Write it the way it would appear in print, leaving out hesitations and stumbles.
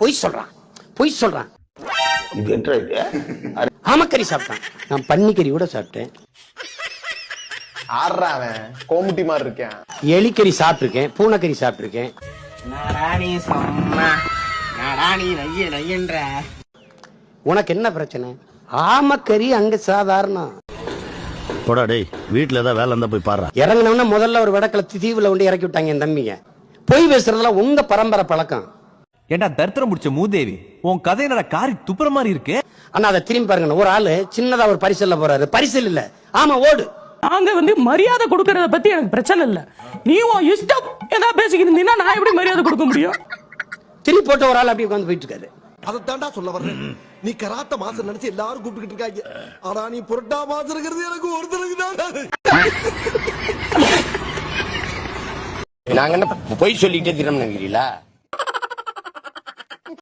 பொய் சொல்றான். ஆமக்கறி சாப்பிட்டான். நான் பன்னிக்கறி கூட சாப்பிட்டேன். கோமுட்டி மாதிரி இருக்கேன். எலிக்கறி சாப்பிட்டிருக்கேன், பூனைக்கறி சாப்பிட்டிருக்கேன். உனக்கு என்ன பிரச்சனை? ஆமக்கறி அங்க சாதாரணம். போடா டேய், வீட்டுல ஏதாவது வேலை இருந்தா போய் பாரு. இறங்கினவன முதல்ல ஒரு வடக்குல தீவுல கொண்டு இறக்கி விட்டாங்க என் தம்பிங்க. பொய் பேசுறதுல உங்க பரம்பரை பழக்கம். ஏண்டா தரித்திரம் முடிச்ச மூதேவி, உன் கதை என்னடா காரி துப்புற மாதிரி இருக்கு. ஆனா அதை திரும்பி பாருங்க, ஒரு ஆளு சின்னதா ஒரு பரிசல்ல போறாரு, பரிசல் இல்ல, ஆமா ஓடு. நாங்க மரியாதை கொடுக்கறத பத்தி எனக்கு பிரச்சனை இல்ல. நீ இஷ்டம் ஏதாவது பேசிக்கிட்டு இருந்தீங்கன்னா நான் எப்படி மரியாதை கொடுக்க முடியும்? திருப்பி போட்ட ஒரு ஆள் அப்படியே உட்காந்து போயிட்டு இருக்காரு. அதைத்தாண்டா சொல்ல வர்றேன். நீ கராத்த மாசம் நினைச்சு எல்லாரும் கூப்பிட்டு இருக்காங்க. ஆனா நீ புரட்டா மாசம் இருக்கிறது எனக்கு ஒருத்தருக்கு தான். நாங்க என்ன பொய் சொல்லிட்டே தினம் நினைக்கிறீங்களா?